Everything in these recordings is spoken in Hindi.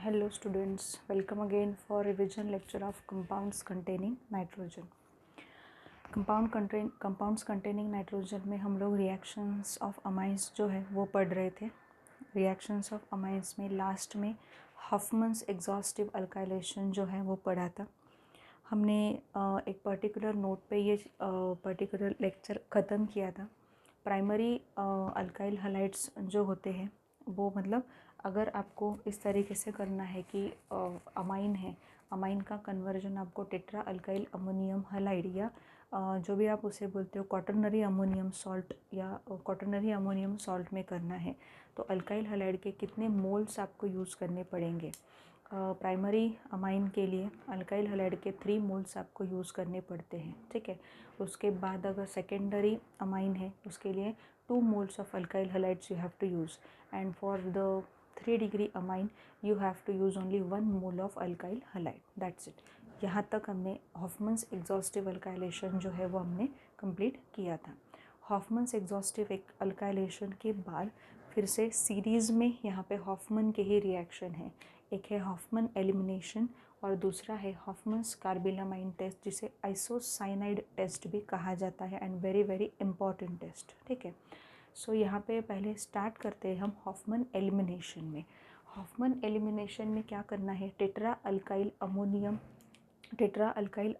Hello students, welcome again for revision lecture of compounds containing nitrogen. compounds containing nitrogen में हम लोग reactions of amines जो है वो पढ़ रहे थे. reactions of amines में लास्ट में हॉफमन्स एग्जॉस्टिव अल्काइलेशन जो है वो पढ़ा था. हमने एक पर्टिकुलर नोट पे ये पर्टिकुलर लेक्चर ख़त्म किया था. प्राइमरी अल्काइल हैलाइड्स जो होते हैं वो मतलब अगर आपको इस तरीके से करना है कि अमाइन है, अमाइन का कन्वर्जन आपको टेट्रा अल्काइल अमोनियम हैलाइड या जो भी आप उसे बोलते हो क्वाटरनरी अमोनियम सॉल्ट या क्वाटरनरी अमोनियम सॉल्ट में करना है तो अल्काइल हैलाइड के कितने मोल्स आपको यूज़ करने पड़ेंगे. प्राइमरी अमाइन के लिए अल्काइल हैलाइड के 3 मोल्स आपको यूज़ करने पड़ते हैं. ठीक है. उसके बाद अगर सेकेंडरी अमाइन है उसके लिए 2 moles of alkyl halides you have to use, and for the 3 degree amine you have to use only 1 mole of alkyl halide. That's it. यहाँ तक हमने हॉफमन्स एग्जॉस्टिव अल्काइलेशन जो है वो हमने कंप्लीट किया था. हॉफमन्स एग्जॉस्टिव अल्काइलेशन के बाद फिर से सीरीज़ में यहाँ पे हॉफमन के ही रिएक्शन है. एक है हॉफमन एलिमिनेशन और दूसरा है हॉफमन्स कार्बिलामाइन टेस्ट जिसे आइसोसाइनाइड टेस्ट भी कहा जाता है and very very important test. ठीक है. सो यहाँ पे पहले स्टार्ट करते हैं हम हॉफमन एलिमिनेशन में. हॉफमन एलिमिनेशन में क्या करना है, टेट्रा अल्काइल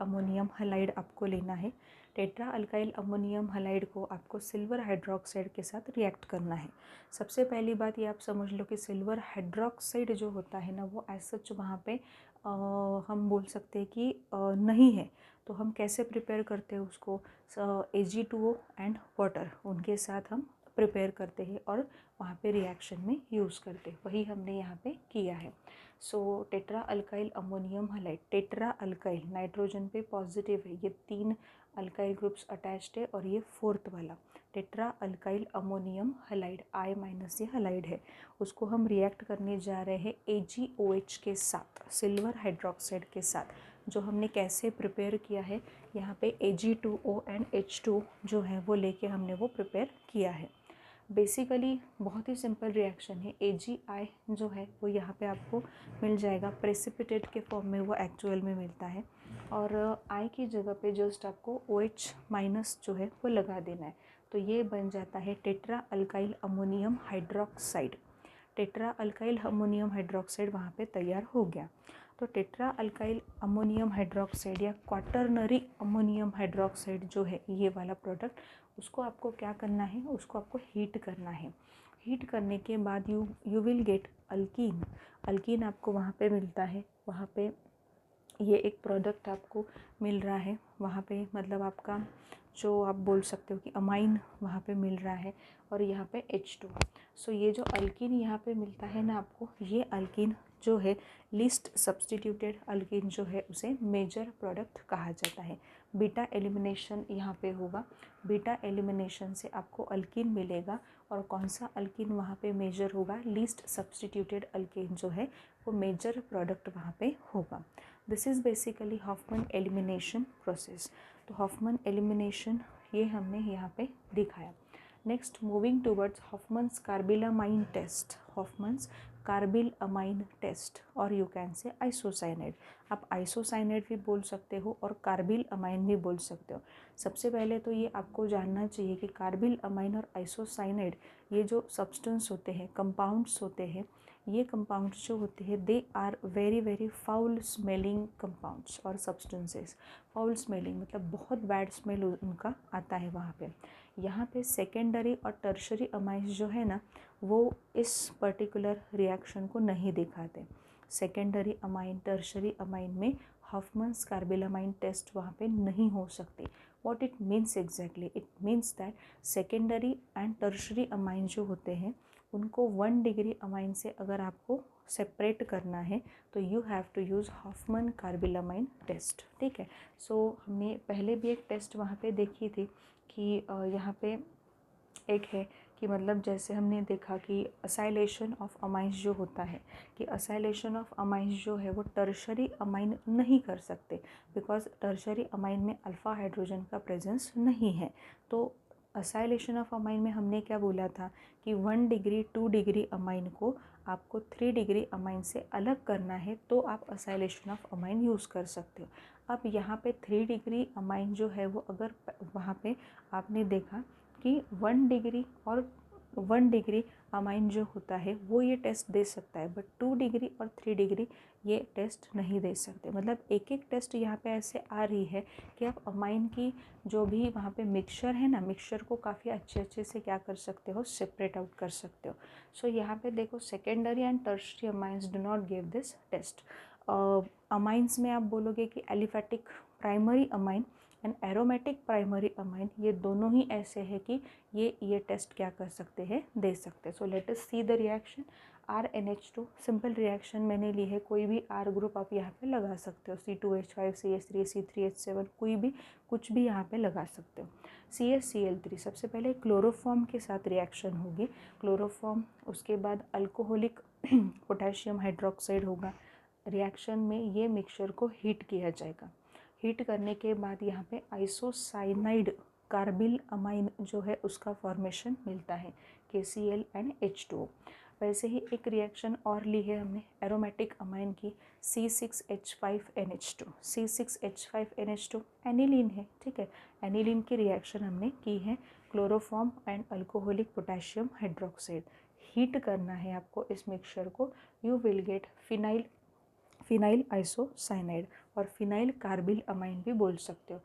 अमोनियम हैलाइड आपको लेना है. टेट्रा अल्काइल अमोनियम हैलाइड को आपको सिल्वर हाइड्रोक्साइड के साथ रिएक्ट करना है. सबसे पहली बात ये आप समझ लो कि सिल्वर हाइड्रोक्साइड जो होता है ना वो एज सच वहाँ पे हम बोल सकते हैं कि नहीं है. तो हम कैसे प्रिपेयर करते हैं उसको, Ag2O एंड वाटर उनके साथ हम प्रिपेयर करते हैं और वहाँ पे रिएक्शन में यूज़ करते हैं. वही हमने यहाँ पे किया है. So tetra alkyl ammonium halide, tetra alkyl nitrogen पे पॉजिटिव है, ये 3 अल्काइल ग्रुप्स अटैच्ड है और ये 4th वाला tetra alkyl ammonium halide I minus ये हैलाइड है. उसको हम रिएक्ट करने जा रहे हैं AgOH के साथ, सिल्वर हाइड्रोक्साइड के साथ. जो हमने कैसे प्रिपेयर किया है, यहाँ पे Ag2O एंड H2 जो है वो लेके हमने वो प्रिपेयर किया है. बेसिकली बहुत ही सिंपल रिएक्शन है. AgI जो है वो यहाँ पे आपको मिल जाएगा प्रेसिपिटेट के फॉर्म में, वो एक्चुअल में मिलता है और I की जगह पे जस्ट आपको OH माइनस जो है वो लगा देना है. तो ये बन जाता है tetra alkyl ammonium hydroxide. Tetra alkyl ammonium hydroxide वहाँ पे तैयार हो गया. तो टेट्रा अल्काइल अमोनियम हाइड्रोक्साइड या क्वाटरनरी अमोनियम हाइड्रोक्साइड जो है ये वाला प्रोडक्ट, उसको आपको क्या करना है, उसको आपको हीट करना है. हीट करने के बाद you will get alkyne. Alkyne आपको वहाँ पे मिलता है. वहाँ पे ये एक प्रोडक्ट आपको मिल रहा है. वहाँ पे मतलब आपका जो आप बोल सकते हो कि अमाइन वहाँ पे मिल रहा है और यहाँ पे H2. सो ये जो अल्कीन यहाँ पे मिलता है ना आपको, ये अल्कीन जो है लीस्ट सब्स्टिट्यूटेड अल्कीन जो है उसे मेजर प्रोडक्ट कहा जाता है. बीटा एलिमिनेशन यहाँ पे होगा. बीटा एलिमिनेशन से आपको अल्कीन मिलेगा और कौन सा अल्कीन वहाँ पे मेजर होगा, लीस्ट सब्स्टिट्यूटेड अल्कीन जो है वो मेजर प्रोडक्ट वहाँ पे होगा. This is basically Hofmann elimination process. तो हॉफमन एलिमिनेशन ये हमने यहाँ पे दिखाया. Next moving towards Hofmann's carbylamine test. Hofmann's carbylamine test और यू कैन से आइसोसाइनाइड. आप आइसोसाइनाइड भी बोल सकते हो और कार्बिल अमाइन भी बोल सकते हो. सबसे पहले तो ये आपको जानना चाहिए कि कार्बिल अमाइन और आइसोसाइनाइड ये जो सब्सटेंस होते हैं, कंपाउंड्स होते हैं, ये कंपाउंड्स जो होते हैं they are very very foul smelling compounds और सब्सटेंसेस. फाउल स्मेलिंग मतलब बहुत बैड स्मेल उनका आता है वहाँ पे. यहाँ पे सेकेंडरी और टर्शरी अमाइंस जो है ना वो इस पर्टिकुलर रिएक्शन को नहीं दिखाते. सेकेंडरी अमाइन, टर्शरी अमाइन में हॉफमन्स कार्बिलामाइन टेस्ट वहाँ पे नहीं हो सकते. What it means exactly, it means that secondary and tertiary amine जो होते हैं उनको 1 डिग्री अमाइन से अगर आपको सेपरेट करना है तो you have to use Hofmann carbylamine test. ठीक है. सो हमने पहले भी एक टेस्ट वहाँ पे देखी थी कि यहाँ पे एक है कि मतलब जैसे हमने देखा कि असाइलेशन ऑफ अमाइंस जो होता है कि असाइलेशन ऑफ अमाइंस जो है वो टर्शरी अमाइन नहीं कर सकते बिकॉज टर्शरी अमाइन में अल्फ़ा हाइड्रोजन का प्रेजेंस नहीं है. तो असाइलेशन ऑफ अमाइन में हमने क्या बोला था कि 1 डिग्री 2 डिग्री अमाइन को आपको 3 डिग्री अमाइन से अलग करना है तो आप असाइलेशन ऑफ अमाइन यूज़ कर सकते हो। अब यहाँ पे 3 डिग्री अमाइन जो है वो अगर वहाँ पे आपने देखा कि 1 डिग्री और 1 डिग्री अमाइन जो होता है वो ये टेस्ट दे सकता है, बट 2 डिग्री और 3 डिग्री ये टेस्ट नहीं दे सकते। मतलब एक एक टेस्ट यहाँ पे ऐसे आ रही है कि आप अमाइन की जो भी वहाँ पे मिक्सचर है ना, मिक्सचर को काफ़ी अच्छे से क्या कर सकते हो, सेपरेट आउट कर सकते हो। सो यहाँ पे देखो secondary and tertiary amines do not give this test. Amines में आप बोलोगे कि aliphatic primary amine and aromatic primary amine, ये दोनों ही ऐसे है कि ये टेस्ट क्या कर सकते हैं, दे सकते हैं। So let us see the reaction. RNH2 simple reaction मैंने ली है, कोई भी R ग्रुप आप यहाँ पे लगा सकते हो, C2H5 CH3 C3H7 कोई भी कुछ भी यहाँ पे लगा सकते हो। CaCl3 सबसे पहले क्लोरोफॉर्म के साथ रिएक्शन होगी, क्लोरोफॉर्म, उसके बाद अल्कोहलिक पोटेशियम हाइड्रोक्साइड होगा। रिएक्शन में ये मिक्सचर को हीट किया जाएगा। हीट करने के बाद यहाँ पे आइसोसाइनाइड कार्बिल अमाइन जो है उसका फॉर्मेशन मिलता है, KCl एंड H2O। वैसे ही एक रिएक्शन और ली है हमने एरोमेटिक अमाइन की, C6H5NH2। C6H5NH2 एनिलीन है, ठीक है। एनिलीन की रिएक्शन हमने की है, chloroform and alcoholic potassium hydroxide. Heat करना है आपको इस मिक्सचर को, you will gate phenyl isocyanide और फिनाइल कार्बिल अमाइन भी बोल सकते हो,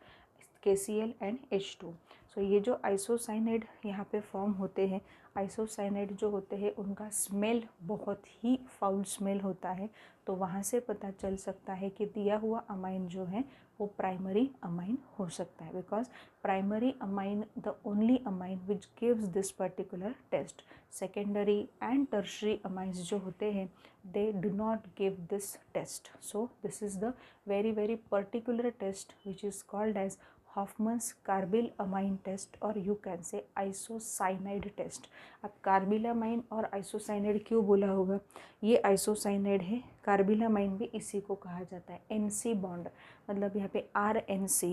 KCl एंड H2। सो ये जो आइसोसाइनाइड यहाँ पे फॉर्म होते हैं, आइसोसाइनाइड जो होते हैं उनका स्मेल बहुत ही फाउल स्मेल होता है, तो वहाँ से पता चल सकता है कि दिया हुआ अमाइन जो है वो प्राइमरी अमाइन हो सकता है, because primary amine the only amine which gives this particular test. Secondary and tertiary amines जो होते हैं they do not give this test. So this is the very particular test which is called as Hoffman's carbylamine test, और you can say isocyanide test. अब कार्बिल अमाइन और आइसोसाइनाइड क्यों बोला होगा, ये आइसोसाइनाइड है, कार्बिल अमाइन भी इसी को कहा जाता है। NC बॉन्ड, मतलब यहाँ पे RNC,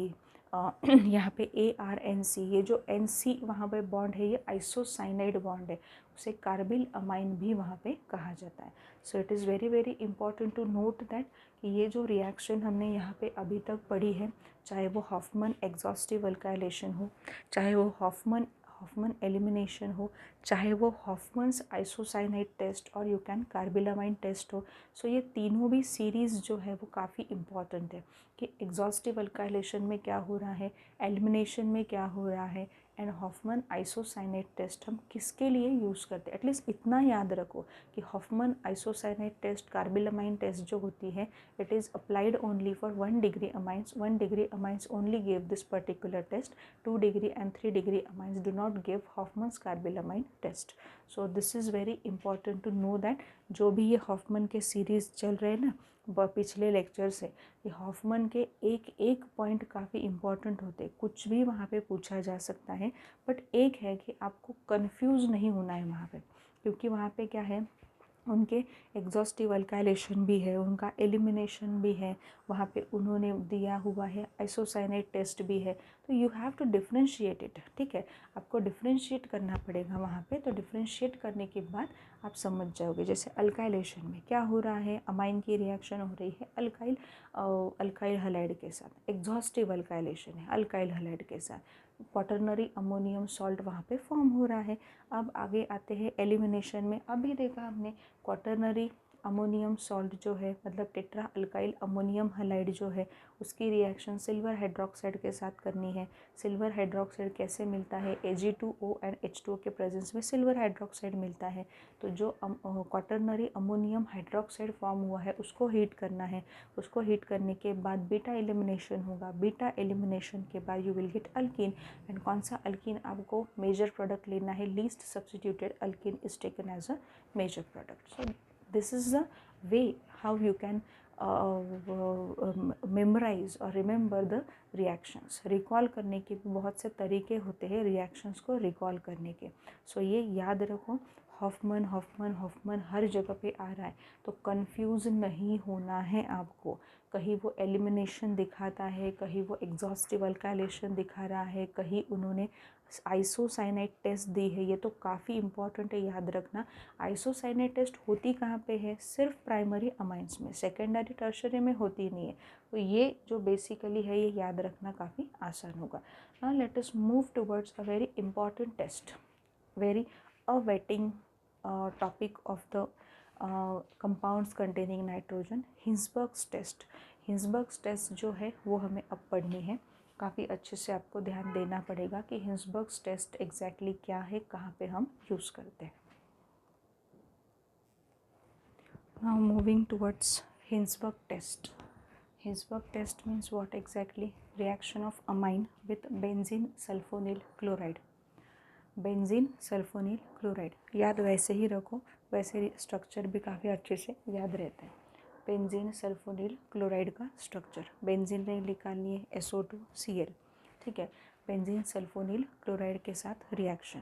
यहाँ पे ARNC, ये जो NC वहाँ पे बॉन्ड है ये आइसोसाइनाइड बॉन्ड है, उसे कार्बिल अमाइन भी वहाँ पे कहा जाता है। So it is very important to note that कि ये जो रिएक्शन हमने यहाँ पे अभी तक पढ़ी है, चाहे वो हॉफमन एग्जॉस्टिव अल्काइलेशन हो, चाहे वो हॉफमन एलिमिनेशन हो, चाहे वो हॉफमन्स आइसोसाइनाइड टेस्ट और यू कैन कार्बिलामाइन टेस्ट हो, सो ये तीनों भी सीरीज़ जो है वो काफ़ी इम्पॉर्टेंट है कि एग्जॉस्टिव अल्काइलेशन में क्या हो रहा है, एलिमिनेशन में क्या हो रहा है, एंड हॉफमन आइसोसाइनाइड टेस्ट हम किसके लिए यूज़ करते हैं। एटलीस्ट इतना याद रखो कि Hofmann isocyanide test, carbylamine test जो होती है, it is applied only for 1 degree amines. 1 degree amines only give this particular test. 2 degree and 3 degree amines do not give Hofmann's carbylamine test. So this is very important to know that जो भी ये हॉफमन के सीरीज़ चल रहे हैं ना पिछले लेक्चर से, ये हॉफमन के एक एक पॉइंट काफ़ी इंपॉर्टेंट होते हैं, कुछ भी वहाँ पे पूछा जा सकता है, बट एक है कि आपको कंफ्यूज नहीं होना है वहाँ पे, क्योंकि वहाँ पे क्या है, उनके एग्जॉस्टिव अल्काइलेशन भी है, उनका एलिमिनेशन भी है, वहाँ पे उन्होंने दिया हुआ है आइसोसाइनाइड टेस्ट भी है, तो you have to differentiate it, ठीक है, आपको डिफ्रेंशिएट करना पड़ेगा वहाँ पे। तो डिफ्रेंशिएट करने के बाद आप समझ जाओगे, जैसे अल्काइलेशन में क्या हो रहा है, अमाइन की रिएक्शन हो रही है अल्काइल हलाइड के साथ, एग्जॉस्टिव अल्काइलेशन है अल्काइल हलाइड के साथ, क्वाटरनरी अमोनियम सॉल्ट वहाँ पे फॉर्म हो रहा है। अब आगे आते हैं एलिमिनेशन में, अभी देखा हमने क्वाटरनरी अमोनियम सॉल्ट जो है, मतलब टेट्रा अल्काइल अमोनियम हलाइड जो है, उसकी रिएक्शन सिल्वर हाइड्रोक्साइड के साथ करनी है। सिल्वर हाइड्रोक्साइड कैसे मिलता है, Ag2O एंड H2O के प्रेजेंस में सिल्वर हाइड्रोक्साइड मिलता है। तो जो क्वाटरनरी अमोनियम हाइड्रोक्साइड फॉर्म हुआ है उसको हीट करना है, उसको हीट करने के बाद बीटा एलिमिनेशन होगा, बीटा एलिमिनेशन के बाद you will get alkene, and कौन सा अल्कीन आपको मेजर प्रोडक्ट लेना है, least substituted alkene is taken as a major product. So this is the way how you can memorise और रिमेंबर द रिएक्शंस। रिकॉल करने के भी बहुत से तरीके होते हैं रिएक्शंस को रिकॉल करने के। सो ये याद रखो, हॉफमन हॉफमन हॉफमन हर जगह पे आ रहा है, तो कंफ्यूज नहीं होना है आपको। कहीं वो एलिमिनेशन दिखाता है, कहीं वो एग्जॉस्टिव अल्काइलेशन दिखा रहा है, कहीं उन्होंने आइसोसाइनाइड टेस्ट दी है। ये तो काफ़ी इंपॉर्टेंट है, याद रखना। आइसोसाइनाइड टेस्ट होती कहाँ पे है? सिर्फ प्राइमरी अमाइंस में, सेकेंडरी टर्शरी में होती नहीं है। तो ये जो बेसिकली है ये याद रखना काफ़ी आसान होगा। Now let us move towards a very important test, very a weighting topic of the compounds containing nitrogen, Hinsberg's test. Hinsberg's test जो है वो हमें अब पढ़नी है। काफ़ी अच्छे से आपको ध्यान देना पड़ेगा कि हिंसबर्ग्स टेस्ट एग्जैक्टली क्या है, कहाँ पे हम यूज़ करते हैं। Now moving towards Hinsberg test. Hinsberg test means what exactly? Reaction of amine with benzene sulfonyl chloride. Benzene sulphonyl chloride याद वैसे ही रखो, वैसे स्ट्रक्चर भी काफ़ी अच्छे से याद रहता है। बेंजीन सल्फोनिल क्लोराइड का स्ट्रक्चर, बेंजीन ने निकालनी है SO2Cl, ठीक है। बेंजीन सल्फोनिल क्लोराइड के साथ रिएक्शन।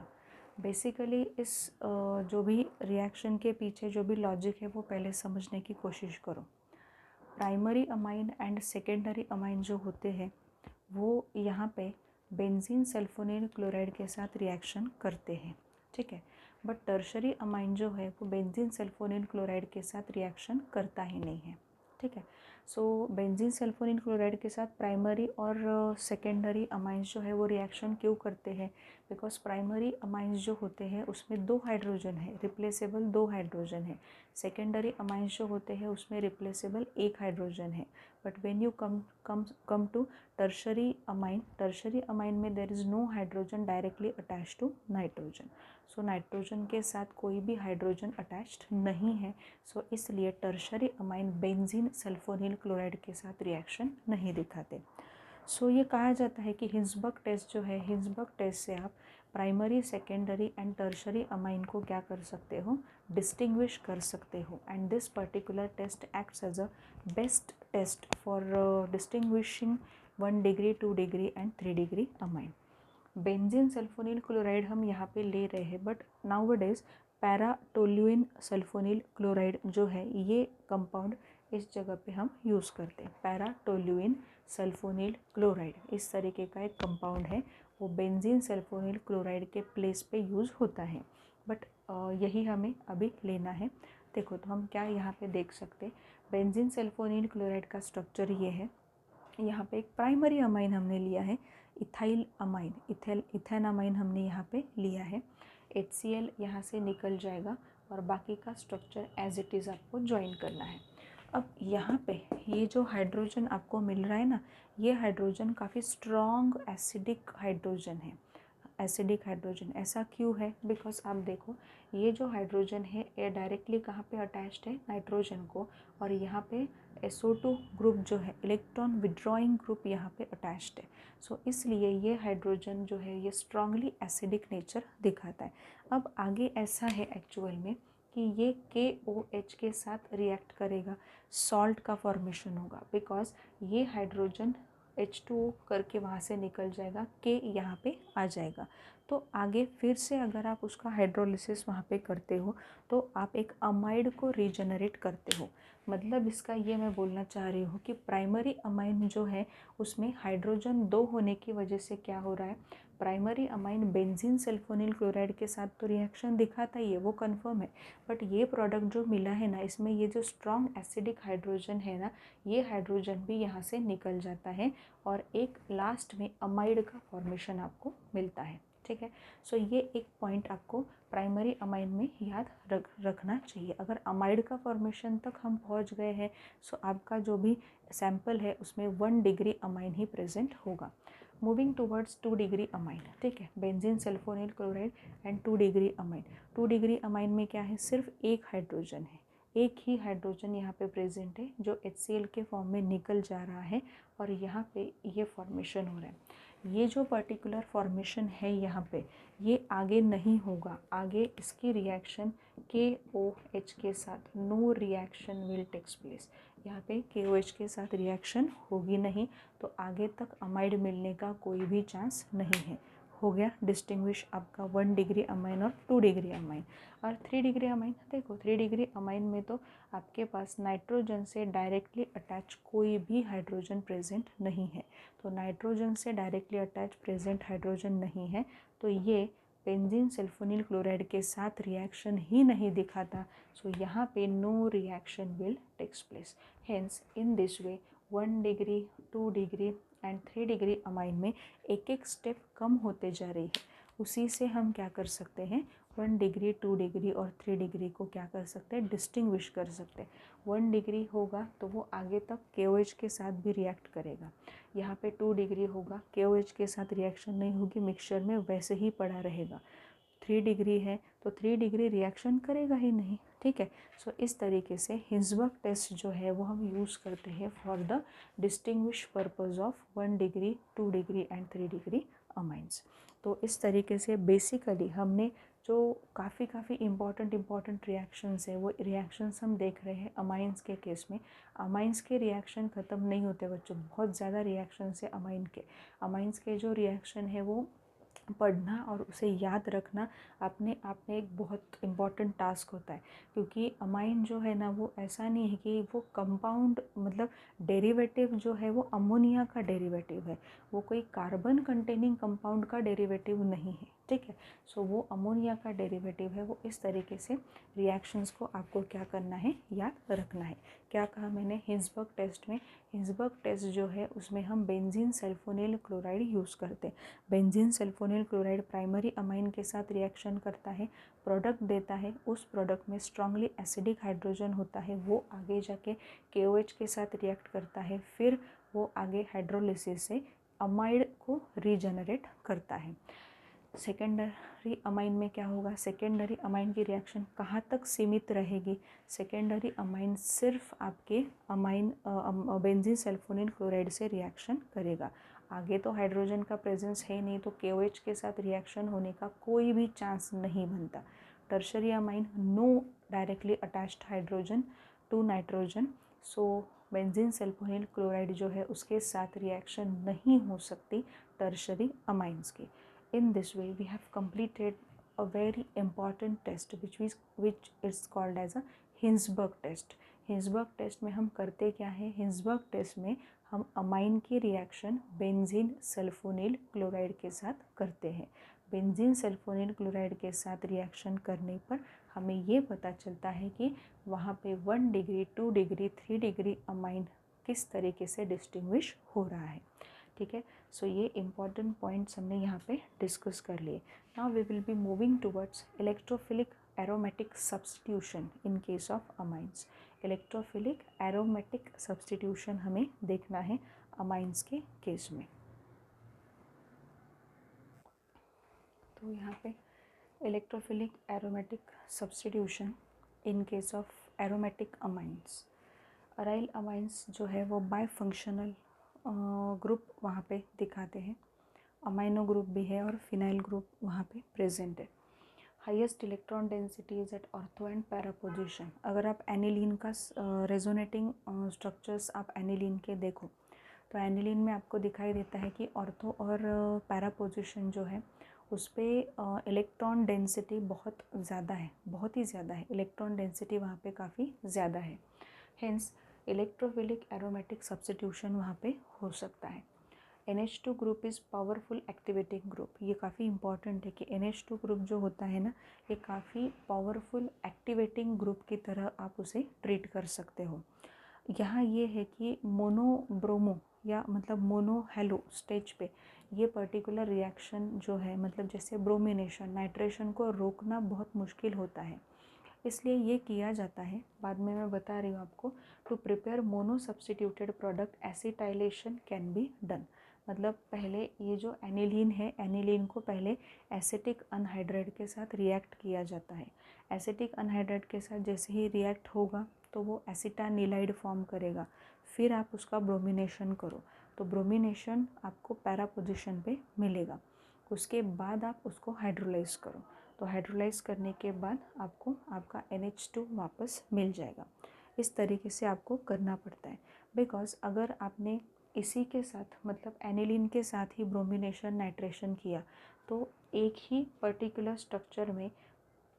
बेसिकली इस जो भी रिएक्शन के पीछे जो भी लॉजिक है वो पहले समझने की कोशिश करो। Primary amine and secondary amine जो होते हैं वो यहाँ पे बेंजीन सल्फोनिल क्लोराइड के साथ रिएक्शन करते हैं, ठीक है। बट टर्शरी अमाइन जो है वो बेंजीन सल्फोनिल क्लोराइड के साथ रिएक्शन करता ही नहीं है, ठीक है। सो बेंजीन सल्फोनिल क्लोराइड के साथ प्राइमरी और सेकेंडरी अमाइंस जो है वो रिएक्शन क्यों करते हैं? बिकॉज प्राइमरी अमाइंस जो होते हैं उसमें 2 हाइड्रोजन है, रिप्लेसेबल 2 हाइड्रोजन है। सेकेंडरी अमाइंस जो होते हैं उसमें रिप्लेसेबल 1 हाइड्रोजन है। But when you come to tertiary amine में there is no hydrogen directly attached to nitrogen. So nitrogen के साथ कोई भी हाइड्रोजन अटैच्ड नहीं है। सो इसलिए tertiary amine benzene sulphonyl chloride के साथ रिएक्शन नहीं दिखाते। सो ये कहा जाता है कि हिंसबर्ग टेस्ट जो है, हिंसबर्ग टेस्ट से आप primary, secondary and tertiary amine को क्या कर सकते हो? डिस्टिंग्विश कर सकते हो। And this particular test acts as a best test for distinguishing 1 degree, 2 degree and 3 degree amine. Benzene sulphonyl chloride हम यहाँ पे ले रहे हैं, but nowadays paratoluene sulphonyl chloride जो है ये कंपाउंड इस जगह पे हम यूज़ करते हैं। पैराटोल्यूइन सल्फोनिल क्लोराइड इस तरीके का एक कंपाउंड है, वो बेंजीन सल्फोनिल क्लोराइड के प्लेस पे यूज़ होता है। बट यही हमें अभी लेना है। देखो तो हम क्या यहाँ पे देख सकते हैं, बेंजीन सल्फोनिल क्लोराइड का स्ट्रक्चर ये है। यहाँ पे एक प्राइमरी अमाइन हमने लिया है, इथाइल अमाइन, इथेन अमाइन हमने यहाँ पे लिया है। HCl यहाँ से निकल जाएगा और बाकी का स्ट्रक्चर एज इट इज़ आपको ज्वाइन करना है। अब यहाँ पे ये जो हाइड्रोजन आपको मिल रहा है ना, ये हाइड्रोजन काफ़ी स्ट्रॉन्ग एसिडिक हाइड्रोजन है। एसिडिक हाइड्रोजन ऐसा क्यों है? बिकॉज आप देखो ये जो हाइड्रोजन है ये डायरेक्टली कहाँ पे अटैच्ड है? नाइट्रोजन को, और यहाँ पे SO2 ग्रुप जो है, इलेक्ट्रॉन विड्रॉइंग ग्रुप यहाँ पे अटैच्ड है। सो इसलिए ये हाइड्रोजन जो है ये स्ट्रांगली एसिडिक नेचर दिखाता है। अब आगे ऐसा है एक्चुअल में कि ये KOH के साथ रिएक्ट करेगा, सॉल्ट का फॉर्मेशन होगा। बिकॉज ये हाइड्रोजन H2O करके वहाँ से निकल जाएगा, K यहाँ पे आ जाएगा। तो आगे फिर से अगर आप उसका हाइड्रोलिसिस वहाँ पे करते हो तो आप एक अमाइड को रीजनरेट करते हो। मतलब इसका ये मैं बोलना चाह रही हूँ कि प्राइमरी अमाइन जो है उसमें हाइड्रोजन 2 होने की वजह से क्या हो रहा है, primary amine benzene sulphonyl chloride के साथ तो रिएक्शन दिखाता ही है, वो कंफर्म है। बट ये प्रोडक्ट जो मिला है ना, इसमें ये जो स्ट्रॉन्ग एसिडिक हाइड्रोजन है ना, ये हाइड्रोजन भी यहाँ से निकल जाता है और एक लास्ट में अमाइड का फॉर्मेशन आपको मिलता है, ठीक है। सो ये एक पॉइंट आपको प्राइमरी अमाइन में याद रखना चाहिए। अगर अमाइड का फॉर्मेशन तक हम पहुंच गए हैं सो आपका जो भी सैंपल है उसमें 1 डिग्री अमाइन ही प्रेजेंट होगा। मूविंग टूवर्ड्स 2 डिग्री अमाइन, ठीक है। Benzene sulphonyl chloride and 2 degree amine. 2 degree amine में क्या है, सिर्फ एक हाइड्रोजन है, एक ही हाइड्रोजन यहाँ पे प्रेजेंट है जो HCl के फॉर्म में निकल जा रहा है और यहाँ पे ये फॉर्मेशन हो रहा है। ये जो पर्टिकुलर फॉर्मेशन है यहाँ पे ये आगे नहीं होगा, आगे इसकी रिएक्शन KOH के साथ no reaction will takes place. यहाँ पे KOH के साथ रिएक्शन होगी नहीं, तो आगे तक अमाइड मिलने का कोई भी चांस नहीं है। हो गया डिस्टिंग्विश आपका 1 डिग्री अमाइन और 2 डिग्री अमाइन। और 3 डिग्री अमाइन, देखो 3 डिग्री अमाइन में तो आपके पास नाइट्रोजन से डायरेक्टली अटैच कोई भी हाइड्रोजन प्रेजेंट नहीं है। तो नाइट्रोजन से डायरेक्टली अटैच प्रेजेंट हाइड्रोजन नहीं है, तो ये बेंजीन सल्फोनिल क्लोराइड के साथ रिएक्शन ही नहीं दिखाता। सो यहाँ पे no reaction will takes place. Hence in this way 1 degree 2 degree and 3 degree amine में एक एक स्टेप कम होते जा रही है। उसी से हम क्या कर सकते हैं, 1 डिग्री 2 डिग्री और 3 डिग्री को क्या कर सकते हैं, डिस्टिंग्विश कर सकते हैं। 1 डिग्री होगा तो वो आगे तक KOH के साथ भी रिएक्ट करेगा। यहाँ पे 2 डिग्री होगा, KOH के साथ रिएक्शन नहीं होगी, मिक्सचर में वैसे ही पड़ा रहेगा। 3 डिग्री है तो 3 डिग्री रिएक्शन करेगा ही नहीं, ठीक है। सो इस तरीके से हिंसबर्ग टेस्ट जो है वो हम यूज़ करते हैं for the distinguish purpose of 1 degree 2 degree and 3 degree amines. तो इस तरीके से बेसिकली हमने जो काफ़ी इम्पॉर्टेंट रिएक्शंस है वो रिएक्शंस हम देख रहे हैं अमाइंस के केस में। अमाइंस के रिएक्शन ख़त्म नहीं होते बच्चों, बहुत ज़्यादा रिएक्शंस है अमाइंस के जो रिएक्शन है वो पढ़ना और उसे याद रखना अपने आप में एक बहुत इम्पॉर्टेंट टास्क होता है। क्योंकि अमाइन जो है ना वो ऐसा नहीं है कि वो कंपाउंड, मतलब डेरिवेटिव जो है वो अमोनिया का डेरिवेटिव है, वो कोई कार्बन कंटेनिंग कंपाउंड का डेरिवेटिव नहीं है, ठीक है। सो वो अमोनिया का डेरिवेटिव है। वो इस तरीके से रिएक्शंस को आपको क्या करना है, याद रखना है। क्या कहा मैंने, हिंसबर्ग टेस्ट में, हिंसबर्ग टेस्ट जो है उसमें हम बेंजीन सल्फोनिल क्लोराइड यूज़ करते हैं। Benzene sulphonyl chloride primary amine के साथ रिएक्शन करता है, प्रोडक्ट देता है, उस प्रोडक्ट में स्ट्रांगली एसिडिक हाइड्रोजन होता है, वो आगे जाके KOH के साथ रिएक्ट करता है, फिर वो आगे हाइड्रोलिसिस से अमाइड को रीजनरेट करता है। सेकेंडरी अमाइन में क्या होगा, सेकेंडरी अमाइन की रिएक्शन कहाँ तक सीमित रहेगी, सेकेंडरी अमाइन सिर्फ आपके अमाइन बेंजीन सल्फोनिल क्लोराइड से रिएक्शन करेगा। आगे तो हाइड्रोजन का प्रेजेंस है नहीं, तो KOH के साथ रिएक्शन होने का कोई भी चांस नहीं बनता। Tertiary amine, no directly attached hydrogen to nitrogen, so benzene sulphonyl chloride जो है उसके साथ रिएक्शन नहीं हो सकती टर्शरी अमाइंस की। In this way we have completed a very important test which is called as a Hinsberg test. Hinsberg test में हम करते क्या है, हिंसबर्ग टेस्ट में हम अमाइन की रिएक्शन बेंजीन सल्फोनिल क्लोराइड के साथ करते हैं। बेंजीन सल्फोनिल क्लोराइड के साथ रिएक्शन करने पर हमें ये पता चलता है कि वहाँ पे 1 डिग्री 2 डिग्री 3 डिग्री अमाइन किस तरीके से डिस्टिंग्विश हो रहा है, ठीक है। सो ये इम्पॉर्टेंट पॉइंट्स हमने यहाँ पे डिस्कस कर लिए। Now we will be moving towards electrophilic aromatic substitution in case of amines. Electrophilic aromatic substitution हमें देखना है अमाइंस के केस में। तो यहाँ पे electrophilic aromatic substitution in case of aromatic amines. Aryl amines जो है वो बाय फंक्शनल ग्रुप वहाँ पे दिखाते हैं, अमाइनो ग्रुप भी है और फिनाइल ग्रुप वहाँ पे प्रेजेंट है। Highest electron density is at ortho and para position. अगर आप एनिलीन का रेजोनेटिंग स्ट्रक्चर्स आप एनिलीन के देखो तो एनिलीन में आपको दिखाई देता है कि ऑर्थो और पैरा पोजिशन जो है उस पर इलेक्ट्रॉन डेंसिटी बहुत ज़्यादा है, बहुत ही ज़्यादा है, इलेक्ट्रॉन डेंसिटी वहाँ पे काफ़ी ज़्यादा है। हेंस इलेक्ट्रोफिलिक एरोमेटिक सब्स्टिट्यूशन वहाँ पे हो सकता है। NH2 group is powerful activating group. ये काफ़ी इंपॉर्टेंट है कि NH2 ग्रुप जो होता है ना ये काफ़ी पावरफुल एक्टिवेटिंग ग्रुप की तरह आप उसे ट्रीट कर सकते हो। यहाँ ये है कि मोनो ब्रोमो या मतलब मोनो हेलो स्टेज पे ये पर्टिकुलर रिएक्शन जो है, मतलब जैसे ब्रोमिनेशन, नाइट्रेशन को रोकना बहुत मुश्किल होता है, इसलिए ये किया जाता है। बाद में मैं बता रही हूँ आपको। To prepare mono substituted product acetylation can be done. मतलब पहले ये जो एनिलीन है, एनिलीन को पहले एसिटिक अनहाइड्राइड के साथ रिएक्ट किया जाता है। एसिटिक अनहाइड्राइड के साथ जैसे ही रिएक्ट होगा तो वो एसिटानिलाइड फॉर्म करेगा, फिर आप उसका ब्रोमिनेशन करो तो ब्रोमिनेशन आपको पैरा पोजिशन पे मिलेगा। उसके बाद आप उसको हाइड्रोलाइज करो तो हाइड्रोलाइज करने के बाद आपको आपका NH2 वापस मिल जाएगा। इस तरीके से आपको करना पड़ता है, बिकॉज़ अगर आपने इसी के साथ मतलब एनिलीन के साथ ही ब्रोमिनेशन नाइट्रेशन किया तो एक ही पर्टिकुलर स्ट्रक्चर में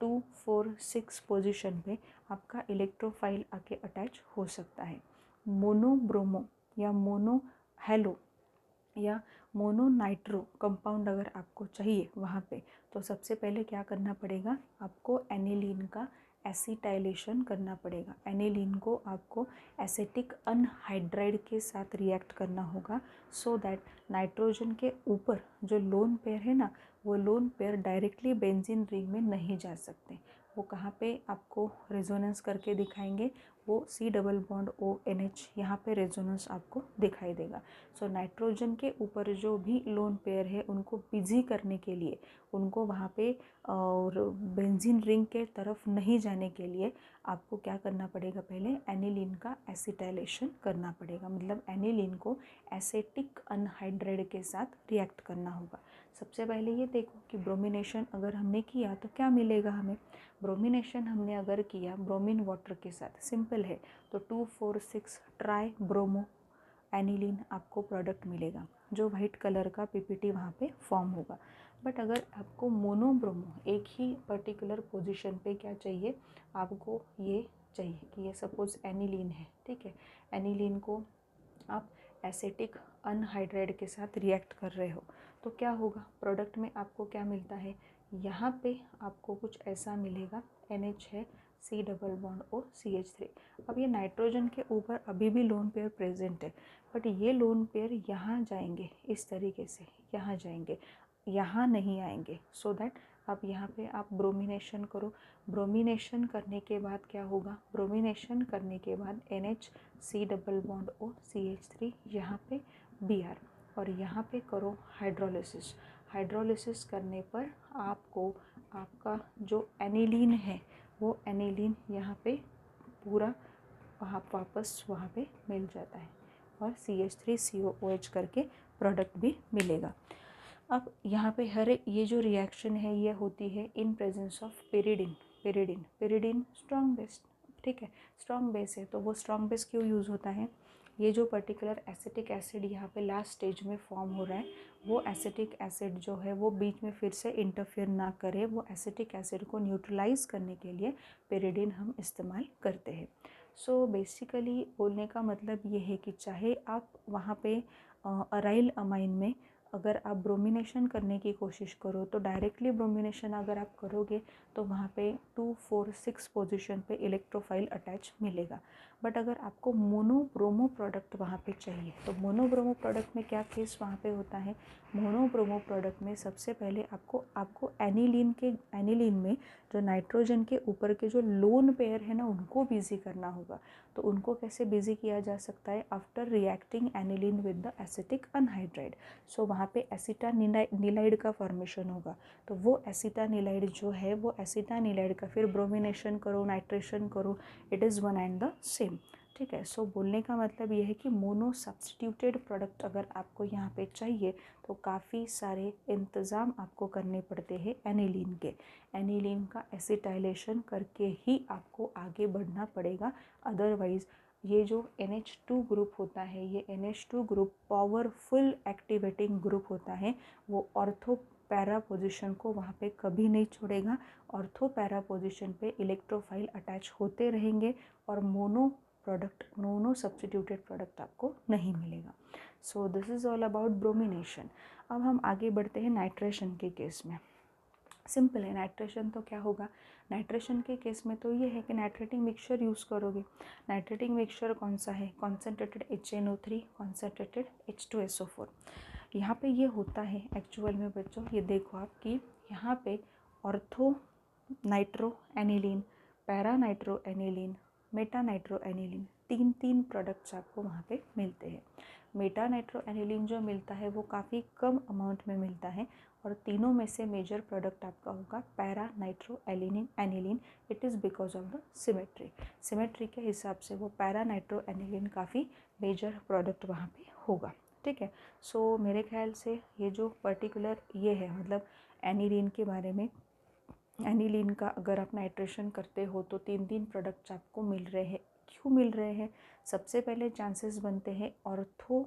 2, 4, 6 पोजीशन पे आपका इलेक्ट्रोफाइल आके अटैच हो सकता है। मोनो ब्रोमो या मोनो हेलो या मोनो नाइट्रो कंपाउंड अगर आपको चाहिए वहाँ पे, तो सबसे पहले क्या करना पड़ेगा, आपको एनिलीन का एसिटाइलेशन करना पड़ेगा। एनिलीन को आपको एसिटिक अनहाइड्राइड के साथ रिएक्ट करना होगा, सो दैट नाइट्रोजन के ऊपर जो लोन पेयर है ना, वो lone pair directly benzene ring में नहीं जा सकते। वो कहाँ पे आपको रेजोनेंस करके दिखाएंगे, वो C+O NH यहाँ पे रेजोनेंस आपको दिखाई देगा। सो नाइट्रोजन के ऊपर जो भी लोन पेयर है उनको बिजी करने के लिए, उनको वहाँ पे और बेंजीन रिंग के तरफ नहीं जाने के लिए आपको क्या करना पड़ेगा, पहले एनिलीन का एसिटाइलेशन करना पड़ेगा। मतलब एनिलीन को एसेटिक अनहाइड्राइड के साथ रिएक्ट करना होगा। सबसे पहले ये देखो कि ब्रोमिनेशन अगर हमने किया तो क्या मिलेगा हमें। ब्रोमिनेशन हमने अगर किया ब्रोमीन वाटर के साथ, सिंपल है, तो 2,4,6 ट्राई ब्रोमो एनिलीन आपको प्रोडक्ट मिलेगा, जो वाइट कलर का पीपीटी वहाँ पे फॉर्म होगा। बट अगर आपको मोनोब्रोमो एक ही पर्टिकुलर पोजीशन पे क्या चाहिए, आपको ये चाहिए कि ये सपोज एनिलीन है, ठीक है, एनिलीन को आप एसेटिक अनहाइड्राइड के साथ रिएक्ट कर रहे हो, तो क्या होगा, प्रोडक्ट में आपको क्या मिलता है, यहाँ पे आपको कुछ ऐसा मिलेगा, NH है, C+O CH3। अब ये नाइट्रोजन के ऊपर अभी भी लोन पेयर प्रेजेंट है, बट ये लोन पेयर यहाँ जाएंगे, इस तरीके से यहाँ जाएंगे, यहाँ नहीं आएंगे, सो दैट अब यहाँ पे आप ब्रोमिनेशन करो। ब्रोमिनेशन करने के बाद क्या होगा, ब्रोमिनेशन करने के बाद NH C+O CH3 यहाँ पे Br, और यहाँ पे करो हाइड्रोलिसिस। हाइड्रोलिसिस करने पर आपको आपका जो एनिलीन है वो एनिलीन यहाँ पे पूरा वापस वहाँ पे मिल जाता है, और CH3COOH करके प्रोडक्ट भी मिलेगा। अब यहाँ पे हर ये जो रिएक्शन है ये होती है इन presence of pyridine. Pyridine strong base, ठीक है, स्ट्रॉन्ग बेस है, तो वो स्ट्रॉन्ग बेस क्यों यूज़ होता है, ये जो पर्टिकुलर एसिटिक एसिड यहाँ पे लास्ट स्टेज में फॉर्म हो रहा है, वो एसिटिक एसिड जो है वो बीच में फिर से इंटरफेयर ना करे, वो एसिटिक एसिड को न्यूट्रलाइज करने के लिए पेरिडीन हम इस्तेमाल करते हैं। सो बेसिकली बोलने का मतलब ये है कि चाहे आप वहाँ पे अराइल अमाइन में अगर आप ब्रोमिनेशन करने की कोशिश करो, तो डायरेक्टली ब्रोमिनेशन अगर आप करोगे तो वहाँ पे 2, 4, 6 पोजीशन पे इलेक्ट्रोफाइल अटैच मिलेगा। बट अगर आपको मोनोब्रोमो प्रोडक्ट वहाँ पे चाहिए, तो मोनोब्रोमो प्रोडक्ट में क्या केस वहाँ पे होता है, मोनोब्रोमो प्रोडक्ट में सबसे पहले आपको एनिलीन में जो नाइट्रोजन के ऊपर के जो लोन पेयर है ना, उनको बिजी करना होगा। तो उनको कैसे बिजी किया जा सकता है, after reacting aniline with the acetic anhydride. So वहाँ पे एसिटानिलाइड का फॉर्मेशन होगा, तो वो एसिटानिलाइड जो है वो एसिटानिलाइड का फिर ब्रोमिनेशन करो, नाइट्रेशन करो, it is one and the same, ठीक है। सो बोलने का मतलब ये है कि मोनो सब्स्टिट्यूटेड प्रोडक्ट अगर आपको यहाँ पे चाहिए तो काफ़ी सारे इंतज़ाम आपको करने पड़ते हैं एनिलीन के। एनिलीन का एसिटाइलेशन करके ही आपको आगे बढ़ना पड़ेगा, अदरवाइज़ ये जो NH2 ग्रुप होता है, ये NH2 group powerful activating group होता है, वो ऑर्थो पैरा पोजिशन को वहाँ पे कभी नहीं छोड़ेगा। ऑर्थो पैरा पोजिशन पे इलेक्ट्रोफाइल अटैच होते रहेंगे और मोनो सब्स्टिट्यूटेड प्रोडक्ट आपको नहीं मिलेगा। सो this is all about bromination. अब हम आगे बढ़ते हैं नाइट्रेशन के केस में। सिंपल है, नाइट्रेशन तो क्या होगा, नाइट्रेशन के केस में तो ये है कि नाइट्रेटिंग मिक्सचर यूज़ करोगे। नाइट्रेटिंग मिक्सचर कौन सा है, कॉन्सेंट्रेटेड HNO3, कॉन्सेंट्रेटेड H2SO4। यहाँ पे ये होता है एक्चुअल में बच्चों, ये देखो आप कि यहाँ पे ortho nitro aniline, para nitro aniline, Meta nitro aniline, तीन प्रोडक्ट्स आपको वहाँ पे मिलते हैं। मेटा नाइट्रो एनिलीन जो मिलता है वो काफ़ी कम अमाउंट में मिलता है, और तीनों में से मेजर प्रोडक्ट आपका होगा para nitro aniline. It is because of the symmetry के हिसाब से वो पैरा नाइट्रो एनिलीन काफ़ी मेजर प्रोडक्ट वहाँ पे होगा, ठीक है। सो मेरे ख्याल से ये जो पर्टिकुलर ये है, मतलब एनिलीन के बारे में, एनिलीन का अगर आप नाइट्रेशन करते हो तो तीन प्रोडक्ट्स आपको मिल रहे हैं। क्यों मिल रहे हैं, सबसे पहले चांसेस बनते हैं ऑर्थो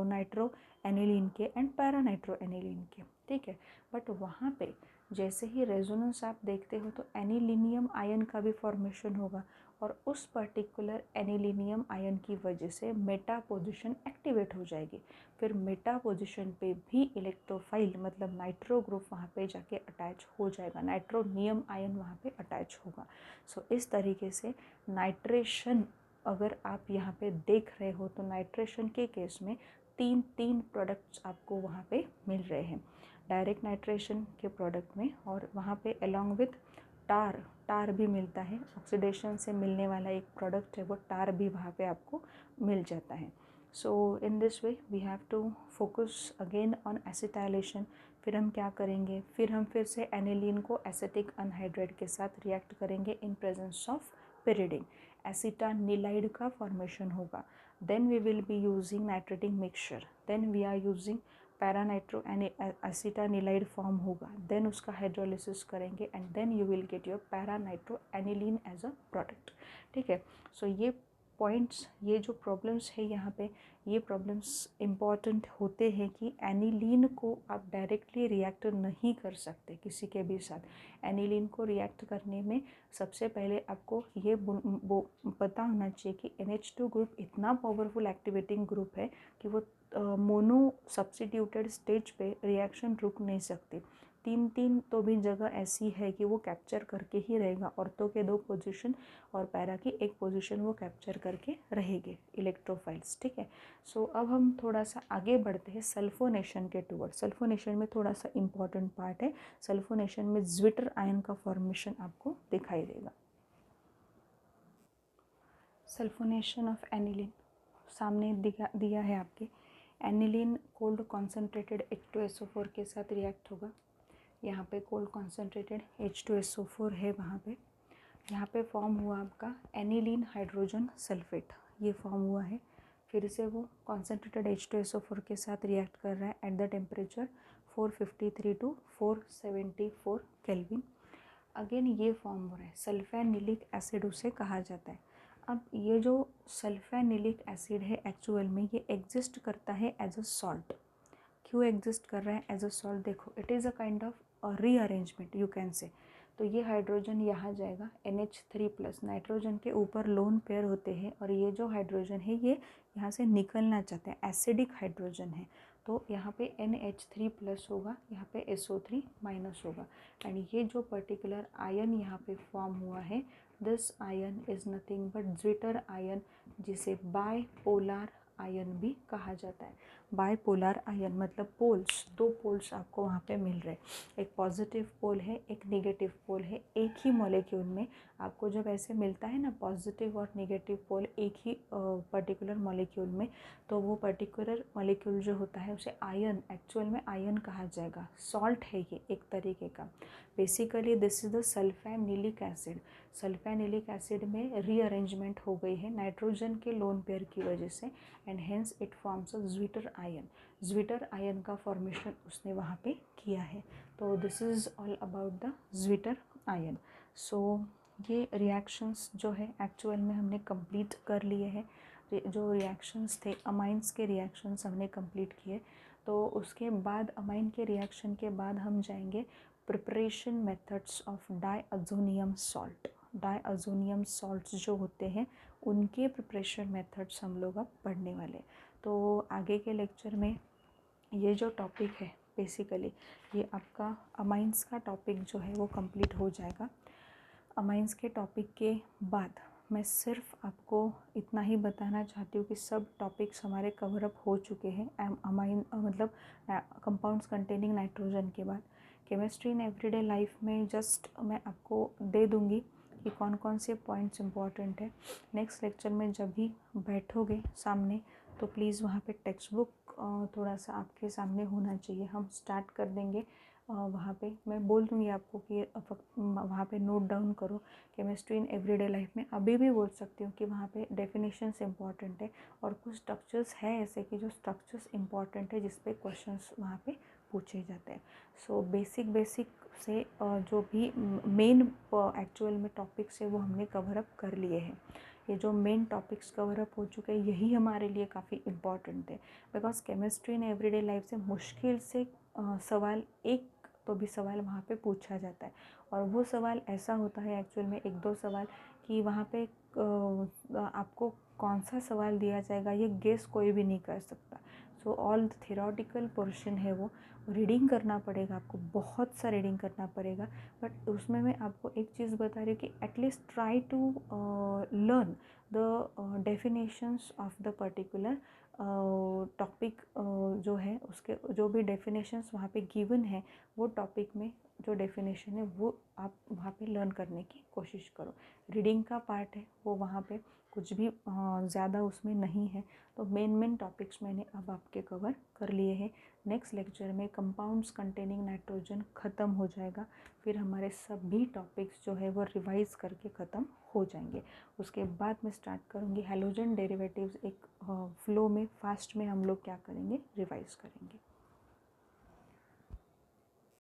नाइट्रो एनिलीन के एंड पैरा नाइट्रो एनिलीन के। ठीक है। बट वहाँ पे जैसे ही रेजोनेंस आप देखते हो तो एनिलीनियम आयन का भी फॉर्मेशन होगा और उस पर्टिकुलर एनिलीनियम आयन की वजह से मेटा पोजिशन एक्टिवेट हो जाएगी। फिर मेटा पोजिशन पे भी इलेक्ट्रोफाइल मतलब नाइट्रो ग्रुप वहाँ पे जाके अटैच हो जाएगा, नाइट्रोनियम आयन वहाँ पे अटैच होगा। सो इस तरीके से नाइट्रेशन अगर आप यहाँ पे देख रहे हो तो नाइट्रेशन के केस में तीन प्रोडक्ट्स आपको वहाँ पे मिल रहे हैं डायरेक्ट नाइट्रेशन के प्रोडक्ट में, और वहाँ पे अलोंग विथ टार भी मिलता है, ऑक्सीडेशन से मिलने वाला एक प्रोडक्ट है वो टार भी वहाँ पे आपको मिल जाता है। So in this way we have to focus again on acetylation. फिर हम क्या करेंगे, फिर से एनिलीन को एसिटिक अनहाइड्राइड के साथ रिएक्ट करेंगे in presence of pyridine, acetanilide का फॉर्मेशन होगा। Then we will be using nitrating mixture, then we are using paranitro acetanilide form होगा, देन उसका हाइड्रोलिसिस करेंगे and then you will get your paranitro aniline as a product. ठीक है। सो ये पॉइंट्स, ये जो प्रॉब्लम्स है यहाँ पे, ये प्रॉब्लम्स इम्पॉर्टेंट होते हैं कि एनिलीन को आप डायरेक्टली रिएक्ट नहीं कर सकते किसी के भी साथ। एनिलीन को रिएक्ट करने में सबसे पहले आपको ये पता होना चाहिए कि NH2 ग्रुप इतना पावरफुल एक्टिवेटिंग ग्रुप है कि वो मोनो सब्स्टिट्यूटेड स्टेज पे रिएक्शन रुक नहीं सकती। तीन तो भी जगह ऐसी है कि वो कैप्चर करके ही रहेगा, ऑर्थो के 2 पोजीशन और पैरा की 1 पोजीशन वो कैप्चर करके रहेंगे इलेक्ट्रोफाइल्स। ठीक है। सो अब हम थोड़ा सा आगे बढ़ते हैं सल्फोनेशन के टूवर्ड। सल्फोनेशन में थोड़ा सा इम्पॉर्टेंट पार्ट है, सल्फोनेशन में ज्विटर आयन का फॉर्मेशन आपको दिखाई देगा। सल्फोनेशन ऑफ एनिलीन सामने दिया है आपके। एनिलीन कोल्ड कॉन्सेंट्रेटेड H2SO4 के साथ रिएक्ट होगा। यहाँ पे कोल्ड कॉन्सेंट्रेटेड H2SO4 है, वहाँ पे यहाँ पे फॉर्म हुआ आपका एनिलीन हाइड्रोजन सल्फेट, ये फॉर्म हुआ है। फिर से वो कॉन्सेंट्रेटेड H2SO4 के साथ रिएक्ट कर रहा है at the temperature 453 to 474 kelvin. Again ये फॉर्म हो रहा है, सल्फेनिलिक एसिड उसे कहा जाता है। अब ये जो सल्फेनिलिक एसिड है एक्चुअल में ये एग्जिस्ट करता है एज अ सॉल्ट। क्यों एग्जिस्ट कर रहा है एज अ सॉल्ट, देखो it is a kind of rearrangement you can से। तो ये हाइड्रोजन यहाँ जाएगा NH3+, नाइट्रोजन के ऊपर लोन पेयर होते हैं और ये जो हाइड्रोजन है ये यहाँ से निकलना चाहते हैं, एसिडिक हाइड्रोजन है। तो यहाँ पे NH3+ होगा, यहाँ पे SO3- होगा एंड ये जो पर्टिकुलर आयन यहाँ पे फॉर्म हुआ है, this ion is nothing but zwitter ion, जिसे बाइपोलर आयन भी कहा जाता है। बाइपोलर आयन मतलब पोल्स, 2 पोल्स आपको वहाँ पे मिल रहे हैं, एक पॉजिटिव पोल है एक नेगेटिव पोल है एक ही मॉलिक्यूल में। आपको जब ऐसे मिलता है ना पॉजिटिव और नेगेटिव पोल एक ही पर्टिकुलर मॉलिक्यूल में, तो वो पर्टिकुलर मॉलिक्यूल जो होता है उसे आयन, एक्चुअल में आयन कहा जाएगा। सॉल्ट है ये एक तरीके का। Basically this is the sulphanilic acid. Sulphanilic acid में रीअरेंजमेंट हो गई है नाइट्रोजन के लोन पेयर की वजह से and hence it forms a zwitter ion. Zwitter ion का फॉर्मेशन उसने वहाँ पे किया है। तो this is all about the zwitter ion. So ये रिएक्शंस जो है एक्चुअल में हमने कंप्लीट कर लिए हैं। जो रिएक्शंस थे अमाइंस के रिएक्शंस हमने कंप्लीट किए। तो उसके बाद अमाइन के रिएक्शन के बाद हम जाएंगे preparation methods of diazonium salt. Diazonium salts जो होते हैं उनके प्रिपरेशन मेथड्स हम लोग अब पढ़ने वाले। तो आगे के लेक्चर में ये जो टॉपिक है बेसिकली ये आपका अमाइंस का टॉपिक जो है वो कंप्लीट हो जाएगा। अमाइंस के टॉपिक के बाद मैं सिर्फ आपको इतना ही बताना चाहती हूँ कि सब टॉपिक्स हमारे कवर अप हो चुके हैं अमाइन मतलब कंपाउंड्स कंटेनिंग नाइट्रोजन के बाद। केमिस्ट्री इन एवरीडे लाइफ में जस्ट मैं आपको दे दूँगी कि कौन कौन से पॉइंट्स इंपॉर्टेंट है। नेक्स्ट लेक्चर में जब भी बैठोगे सामने तो प्लीज़ वहाँ पे टेक्स्ट बुक थोड़ा सा आपके सामने होना चाहिए। हम स्टार्ट कर देंगे वहाँ पे मैं बोल दूँगी आपको कि वहाँ पे नोट डाउन करो। केमिस्ट्री इन एवरीडे लाइफ में अभी भी बोल सकती हूँ कि वहाँ पे डेफिनेशंस इंपॉर्टेंट है और कुछ स्ट्रक्चर्स है ऐसे कि जो स्ट्रक्चर्स इंपॉर्टेंट है जिस पे क्वेश्चंस वहाँ पे पूछे जाते हैं। सो बेसिक से जो भी मेन एक्चुअल में टॉपिक्स है वो हमने कवर अप कर लिए हैं। ये जो मेन टॉपिक्स कवर अप हो चुके हैं यही हमारे लिए काफ़ी इम्पॉर्टेंट है, because chemistry in everyday life से मुश्किल से सवाल एक तो भी सवाल वहाँ पे पूछा जाता है, और वो सवाल ऐसा होता है एक्चुअल में 1-2 सवाल कि वहाँ पे आपको कौन सा सवाल दिया जाएगा ये गेस कोई भी नहीं कर सकता। सो ऑल थ्योरेटिकल पोर्शन है वो रीडिंग करना पड़ेगा, आपको बहुत सा रीडिंग करना पड़ेगा। बट उसमें मैं आपको एक चीज़ बता रही हूँ कि at least try to learn the definitions of the particular topic जो है उसके जो भी डेफिनेशंस वहाँ पे गिवन है वो टॉपिक में जो डेफिनेशन है वो आप वहाँ पे लर्न करने की कोशिश करो। रीडिंग का पार्ट है वो वहाँ पे कुछ भी ज़्यादा उसमें नहीं है। तो मेन टॉपिक्स मैंने अब आपके कवर कर लिए हैं। नेक्स्ट लेक्चर में कंपाउंड्स कंटेनिंग नाइट्रोजन ख़त्म हो जाएगा, फिर हमारे सभी टॉपिक्स जो है वो रिवाइज़ करके ख़त्म हो जाएंगे। उसके बाद मैं स्टार्ट करूँगी हैलोजन डेरिवेटिव्स, एक फ्लो में फास्ट में हम लोग क्या करेंगे, रिवाइज़ करेंगे।